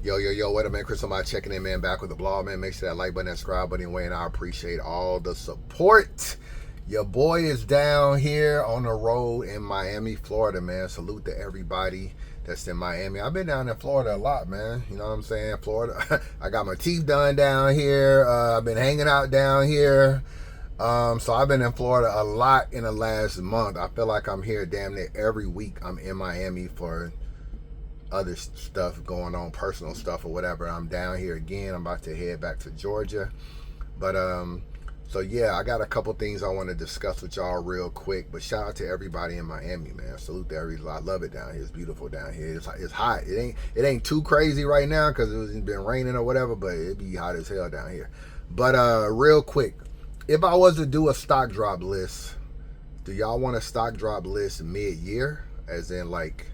Yo, what up, man? Chris, somebody checking in, man. Back with the blog, man. Make sure that like button and subscribe button anyway, and I appreciate all the support. Your boy is down here on the road in Miami, Florida, man. Salute to everybody that's in Miami. I've been down in Florida a lot, man. You know what I'm saying? Florida. I got my teeth done down here. I've been hanging out down here. So I've been in Florida a lot in the last month. I feel like I'm here damn near every week. I'm in Miami for other stuff going on, personal stuff or whatever. I'm down here again. I'm about to head back to Georgia. But so yeah, I got a couple things I want to discuss with y'all real quick. But shout out to everybody in Miami, man. Salute to everybody. I love it down here. It's beautiful down here. It's hot. It ain't too crazy right now because it's been raining or whatever, but it be hot as hell down here. But real quick, if I was to do a stock drop list, do y'all want a stock drop list mid-year, as in like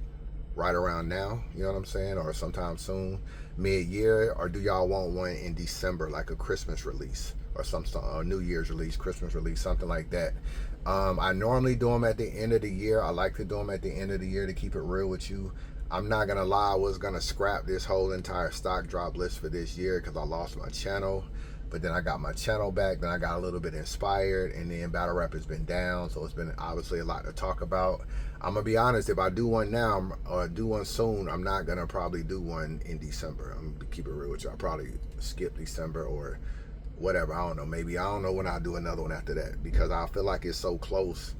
right around now, you know what I'm saying, or sometime soon, mid-year, or do y'all want one in December, like a Christmas release or or New Year's release, Christmas release, something like that? I normally do them at the end of the year. I like to do them at the end of the year to keep it real with you. I'm not gonna lie, I was gonna scrap this whole entire stock drop list for this year because I lost my channel. But then I got my channel back, then I got a little bit inspired, and then battle rap has been down, so it's been obviously a lot to talk about. I'm gonna be honest, if I do one now or do one soon, I'm not gonna probably do one in December. I'm gonna keep it real with you. I'll probably skip December or whatever. I don't know. Maybe I don't know when I'll do another one after that because I feel like it's so close.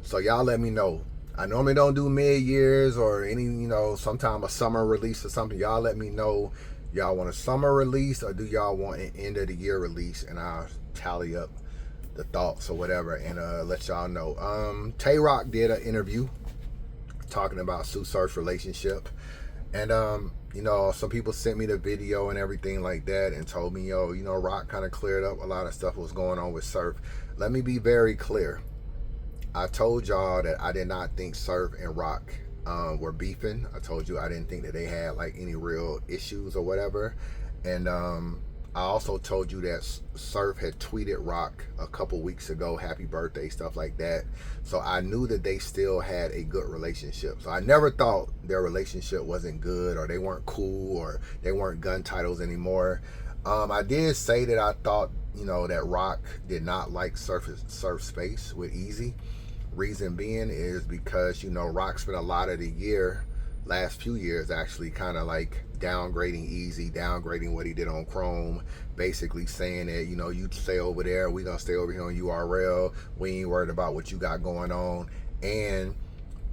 So y'all let me know. I normally don't do mid-years or any, sometime a summer release or something. Y'all let me know. Y'all want a summer release or do y'all want an end of the year release? And I'll tally up the thoughts or whatever and let y'all know. Tay Roc did an interview talking about Sue Surf's relationship. And, some people sent me the video and everything like that and told me, Roc kind of cleared up a lot of stuff was going on with Surf. Let me be very clear. I told y'all that I did not think Surf and Roc were beefing. I told you I didn't think that they had like any real issues or whatever. And I also told you that Surf had tweeted Roc a couple weeks ago, happy birthday, stuff like that. So I knew that they still had a good relationship. So I never thought their relationship wasn't good or they weren't cool or they weren't gun titles anymore. I did say that I thought, that Roc did not like Surf space with Easy. Reason being is because, Roc spent a lot of the year, last few years actually, kind of like downgrading Easy, downgrading what he did on Chrome, basically saying that, you stay over there, we gonna stay over here on URL, we ain't worried about what you got going on. And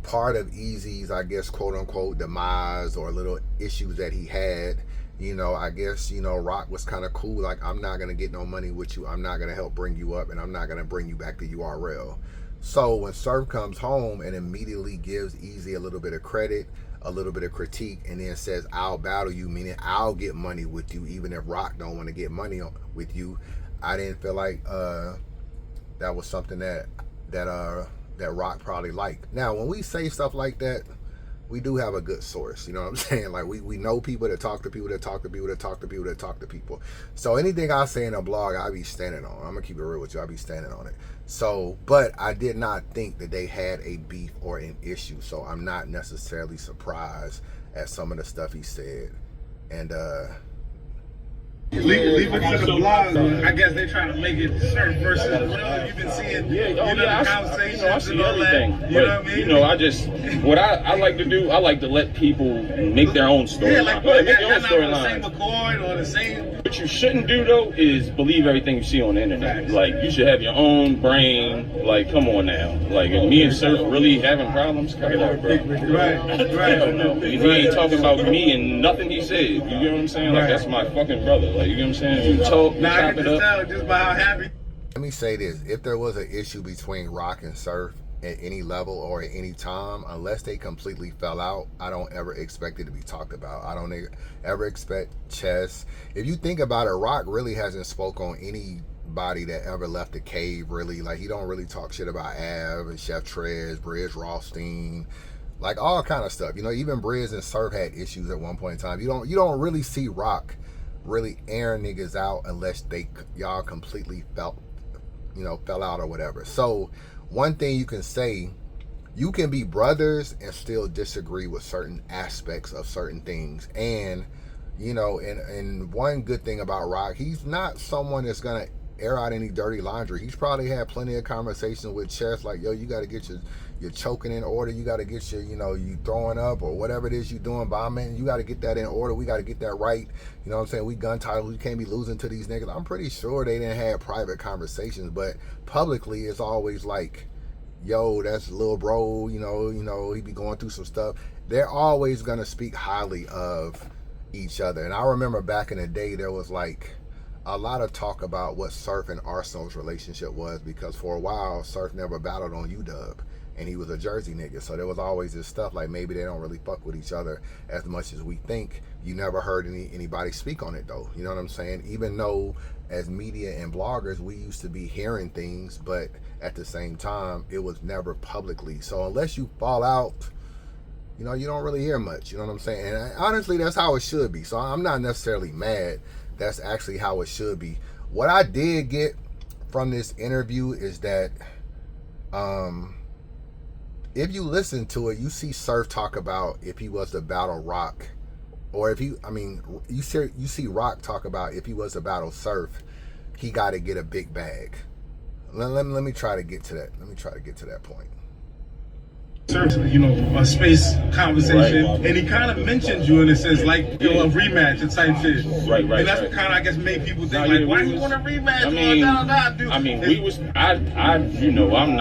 part of Easy's, I guess, quote unquote, demise or little issues that he had, I guess, Roc was kind of cool, like, I'm not gonna get no money with you, I'm not gonna help bring you up, and I'm not gonna bring you back to URL. So when Surf comes home and immediately gives Easy a little bit of credit, a little bit of critique, and then says, I'll battle you, meaning I'll get money with you, even if Roc don't want to get money with you, I didn't feel like that was something that Roc probably liked. Now, when we say stuff like that, we do have a good source, you know what I'm saying? Like, we know people that talk to people that talk to people that talk to people that talk to people. So anything I say in a blog, I be standing on. I'm gonna keep it real with you. I be standing on it. So, but I did not think that they had a beef or an issue. So I'm not necessarily surprised at some of the stuff he said. And leave it to the blog. I guess they're trying to make it Surf versus you've been seeing, the conversations I see and all everything. that. But, What I mean? what I like to do, I like to let people make their own story. Yeah, like, make they're your own not on the storyline. same accord or the same. What you shouldn't do though is believe everything you see on the internet. Like, you should have your own brain. Like, come on now. Like, if me and Surf really having problems, cut it out, bro. Right. Hell no. He ain't talking about me and nothing he said. You get what I'm saying? Like, that's my fucking brother. Like, you get what I'm saying? You talk, you Now I chop can it just up. tell just by how happy. let me say this. If there was an issue between Roc and Surf at any level or at any time, unless they completely fell out, I don't ever expect it to be talked about. I don't ever expect chess. If you think about it, Roc really hasn't spoke on anybody that ever left the cave, really. Like, he don't really talk shit about Av and Chef Trez, Briz Rothstein, like all kind of stuff. Even Briz and Surf had issues at one point in time. You don't really see Roc really airing niggas out unless y'all completely fell out or whatever. So one thing you can say, you can be brothers and still disagree with certain aspects of certain things, and you know, and one good thing about Rock, he's not someone that's gonna air out any dirty laundry. He's probably had plenty of conversations with Chess, like, yo, you got to get your choking in order. You got to get your, you know, you throwing up or whatever it is you doing, bombing. You got to get that in order. We got to get that right. You know what I'm saying? We gun titles. We can't be losing to these niggas. I'm pretty sure they didn't have private conversations, but publicly it's always like, yo, that's little bro. You know, he be going through some stuff. They're always gonna speak highly of each other. And I remember back in the day, there was like a lot of talk about what Surf and Arsenal's relationship was, because for a while Surf never battled on UW and he was a Jersey nigga, so there was always this stuff like maybe they don't really fuck with each other as much as we think. You never heard anybody speak on it though, you know what I'm saying? Even though as media and bloggers we used to be hearing things, but at the same time it was never publicly. So unless you fall out, you know, you don't really hear much, you know what I'm saying? And honestly, that's how it should be. So I'm not necessarily mad. That's actually how it should be. What I did get from this interview is that if you listen to it, you see Surf talk about if he was to battle Rock, or if you see Rock talk about if he was to battle Surf, he got to get a big bag. Let me try to get to that. Let me try to get to that point. You know, a space conversation, and he kind of mentions you, and it says like, you know, a rematch and type shit. Right. And that's what kind of, I guess, made people think like, why you want a rematch? I mean, you know, I'm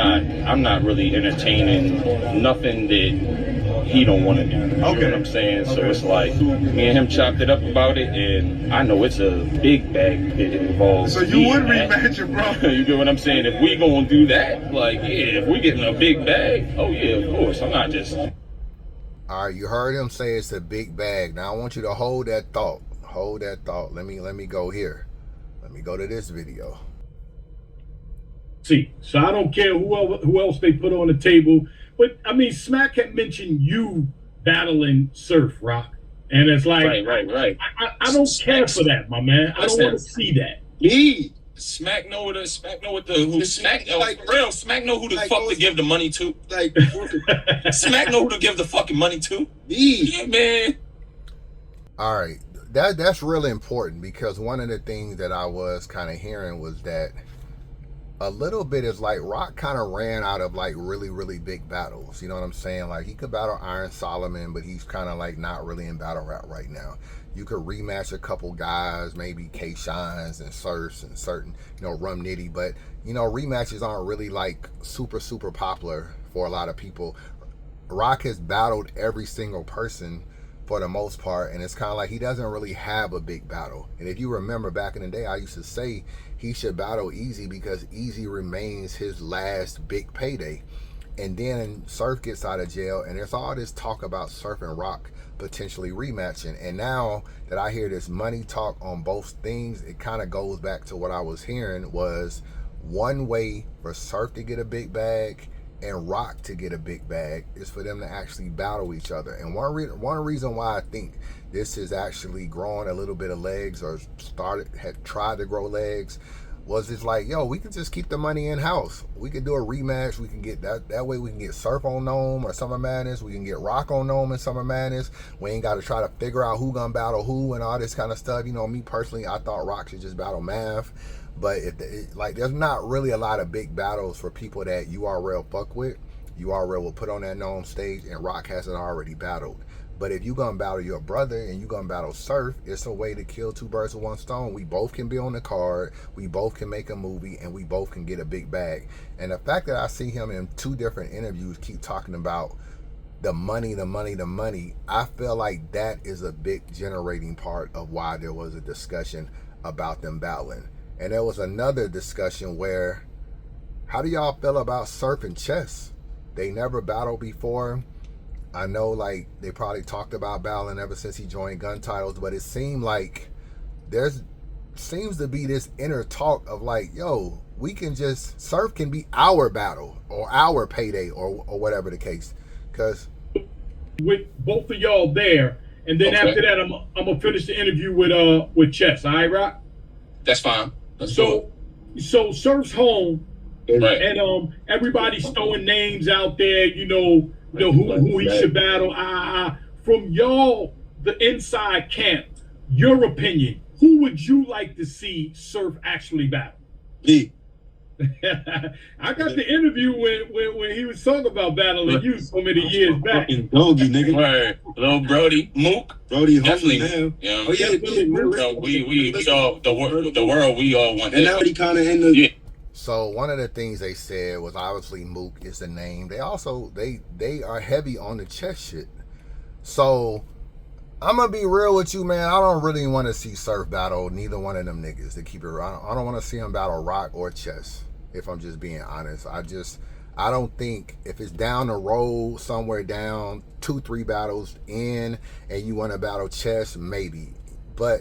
not really entertaining nothing that he don't want to do. You know what I'm saying? So it's like me and him chopped it up about it, and I know it's a big bag that involves. So you would rematch it, bro? You get what I'm saying? If we gonna do that, like, yeah, if we getting a big bag, oh yeah, of course. I'm not just. All right, you heard him say it's a big bag. Now I want you to hold that thought. Hold that thought. Let me go here. Let me go to this video. See, so I don't care who else they put on the table. But I mean, Smack had mentioned you battling Surf, Rock, and it's like, right. I don't care for that, my man. I don't want to see that. Smack know who Smack know who the fuck to give the money to. Like, Smack know who to give the fucking money to. Yeah, man. All right, that's really important, because one of the things that I was kind of hearing was that a little bit is like Rock kind of ran out of like really big battles. You know what I'm saying? Like he could battle Iron Solomon, but he's kind of like not really in battle rap right now. You could rematch a couple guys, maybe K Shines and Surfs and certain, you know, Rum Nitty, but you know, rematches aren't really like super popular for a lot of people. Rock has battled every single person for the most part, and it's kind of like he doesn't really have a big battle. And if you remember back in the day, I used to say he should battle Easy because Easy remains his last big payday. And then Surf gets out of jail, and there's all this talk about Surf and Rock potentially rematching. And now that I hear this money talk on both things, it kind of goes back to what I was hearing was one way for Surf to get a big bag and Rock to get a big bag is for them to actually battle each other. And one reason why I think this is actually growing a little bit of legs, or had tried to grow legs, was it's like, yo, we can just keep the money in house. We can do a rematch. We can get that way we can get Surf on Gnome or Summer Madness. We can get Rock on Gnome and Summer Madness. We ain't got to try to figure out who gonna battle who and all this kind of stuff. You know, me personally, I thought Rock should just battle Mav. But there's not really a lot of big battles for people that URL fuck with. URL will put on that Gnome stage, and Rock hasn't already battled. But if you gonna battle your brother and you gonna battle Surf, it's a way to kill two birds with one stone. We both can be on the card, we both can make a movie, and we both can get a big bag. And the fact that I see him in two different interviews keep talking about the money, I feel like that is a big generating part of why there was a discussion about them battling. And there was another discussion where, how do y'all feel about Surf and Chess? They never battled before. I know, like, they probably talked about battling ever since he joined Gun Titles, but it seemed like seems to be this inner talk of like, yo, we can just, Surf can be our battle or our payday or whatever the case. Because with both of y'all there, and then after that, I'm gonna finish the interview with Chess. All right, Rock? That's fine. So Surf's home, right, and everybody's throwing names out there. You know who he should battle. From y'all, the inside camp, your opinion, who would you like to see Surf actually battle? Me. I got the interview when he was talking about battling you so many years back. Fucking doggy, nigga. Word. Little Brody, Mook. Brody, definitely. Now. Yeah. Oh yeah, we all the world. We all want. And now he kind of in the. Yeah. So one of the things they said was obviously Mook is the name. They also they are heavy on the chess shit. So I'm gonna be real with you, man. I don't really want to see Surf battle neither one of them niggas. To keep it real, I don't want to see him battle Rock or Chess. If I'm just being honest, I don't think if it's down the road somewhere down 2-3 battles in and you want to battle Chess, maybe, but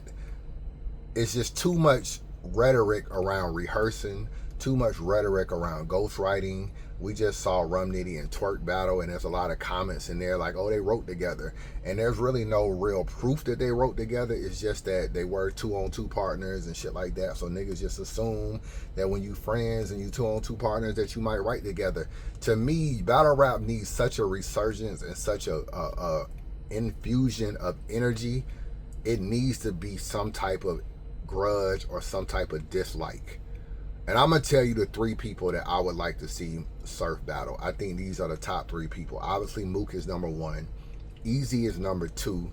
it's just too much rhetoric around rehearsing, too much rhetoric around ghostwriting. We just saw Rum Nitty and Twerk battle, and there's a lot of comments in there like, oh, they wrote together. And there's really no real proof that they wrote together. It's just that they were 2-on-2 partners and shit like that. So niggas just assume that when you friends and you 2-on-2 partners that you might write together. To me, battle rap needs such a resurgence and such a infusion of energy. It needs to be some type of grudge or some type of dislike. And I'm going to tell you the 3 people that I would like to see Surf battle. I think these are the top 3 people. Obviously, Mook is number 1. Easy is number 2.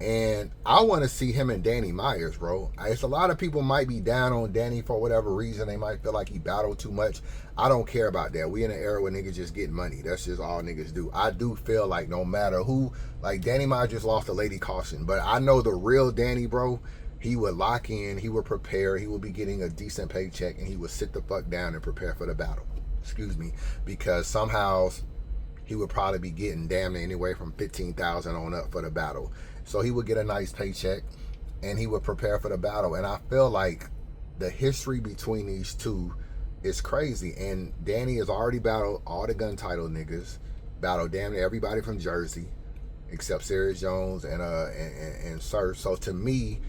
And I want to see him and Danny Myers, bro. It's a lot of people might be down on Danny for whatever reason. They might feel like he battled too much. I don't care about that. We in an era where niggas just get money. That's just all niggas do. I do feel like no matter who, like Danny Myers just lost to Lady Caution. But I know the real Danny, bro. He would lock in, he would prepare, he would be getting a decent paycheck, and he would sit the fuck down and prepare for the battle. Excuse me. Because somehow he would probably be getting damn near anywhere from $15,000 on up for the battle. So he would get a nice paycheck, and he would prepare for the battle. And I feel like the history between these two is crazy. And Danny has already battled all the gun title niggas, battled damn near everybody from Jersey, except Serious Jones and Surf. So to me,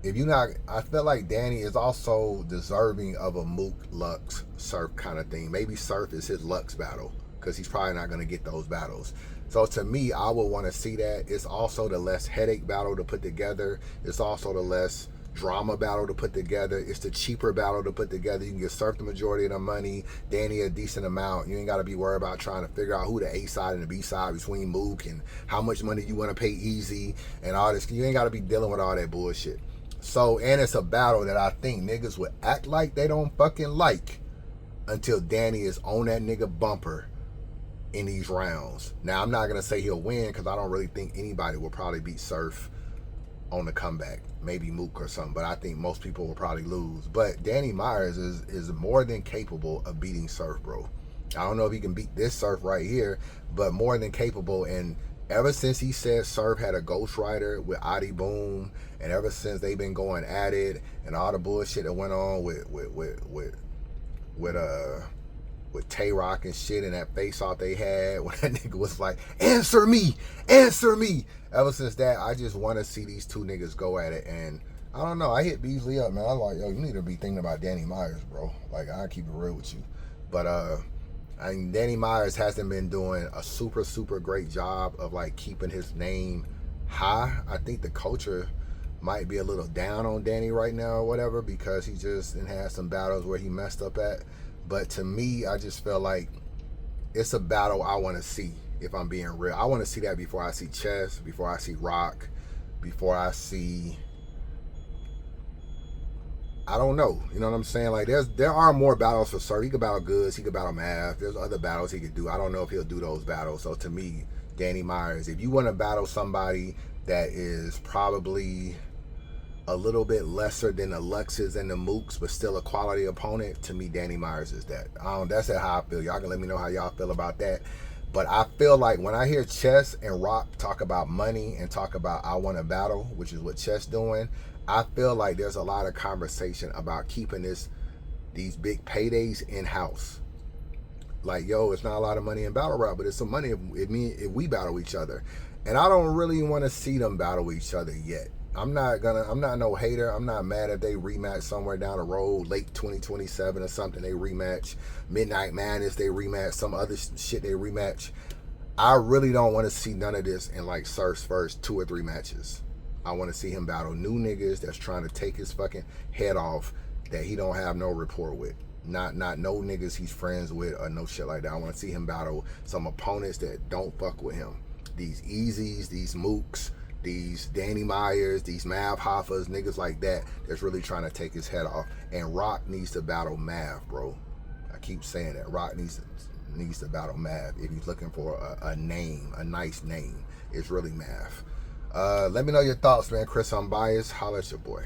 if you not, I feel like Danny is also deserving of a Mook Lux Surf kind of thing. Maybe Surf is his Lux battle because he's probably not going to get those battles. So to me, I would want to see that. It's also the less headache battle to put together. It's also the less drama battle to put together. It's the cheaper battle to put together. You can get Surf the majority of the money, Danny a decent amount. You ain't got to be worried about trying to figure out who the A side and the B side between Mook and how much money you want to pay Easy and all this. You ain't got to be dealing with all that bullshit. So, and it's a battle that I think niggas would act like they don't fucking like until Danny is on that nigga bumper in these rounds. Now, I'm not going to say he'll win because I don't really think anybody will probably beat Surf on the comeback. Maybe Mook or something, but I think most people will probably lose. But Danny Myers is more than capable of beating Surf, bro. I don't know if he can beat this Surf right here, but more than capable. And ever since he said Surf had a ghostwriter with Adi Boom, and ever since they've been going at it, and all the bullshit that went on with Tay Roc and shit, and that face off they had when that nigga was like, answer me. Ever since that, I just want to see these 2 niggas go at it. And I don't know, I hit Beasley up, man. I was like, yo, you need to be thinking about Danny Myers, bro. Like, I'll keep it real with you. But I mean, Danny Myers hasn't been doing a super great job of like keeping his name high. I think the culture might be a little down on Danny right now or whatever because he just had some battles where he messed up at. But to me, I just feel like it's a battle I want to see, if I'm being real. I want to see that before I see Chess, before I see Rock, before I see, I don't know. You know what I'm saying? Like, there are more battles for Surf. He could battle Goods. He could battle Math. There's other battles he could do. I don't know if he'll do those battles. So to me, Danny Myers, if you want to battle somebody that is probably a little bit lesser than the Luxes and the Mooks, but still a quality opponent, to me, Danny Myers is that. That's how I feel. Y'all can let me know how y'all feel about that. But I feel like when I hear Chess and Rock talk about money and talk about I want to battle, which is what Chess doing, I feel like there's a lot of conversation about keeping these big paydays in-house. Like, yo, it's not a lot of money in battle rap, but it's some money if we battle each other. And I don't really want to see them battle each other yet. I'm not no hater. I'm not mad if they rematch somewhere down the road, late 2027 or something. They rematch Midnight Madness. They rematch some other shit. They rematch. I really don't want to see none of this in like Surf's first 2 or 3 matches. I want to see him battle new niggas that's trying to take his fucking head off that he don't have no rapport with. Not no niggas he's friends with or no shit like that. I want to see him battle some opponents that don't fuck with him. These Easies, these Mooks, these Danny Myers, these Mav Hoffas, niggas like that that's really trying to take his head off. And Roc needs to battle Mav, bro. I keep saying that. Roc needs to battle Mav if he's looking for a name, a nice name. It's really Mav. Let me know your thoughts, man. Chris Unbiased, holla at your boy.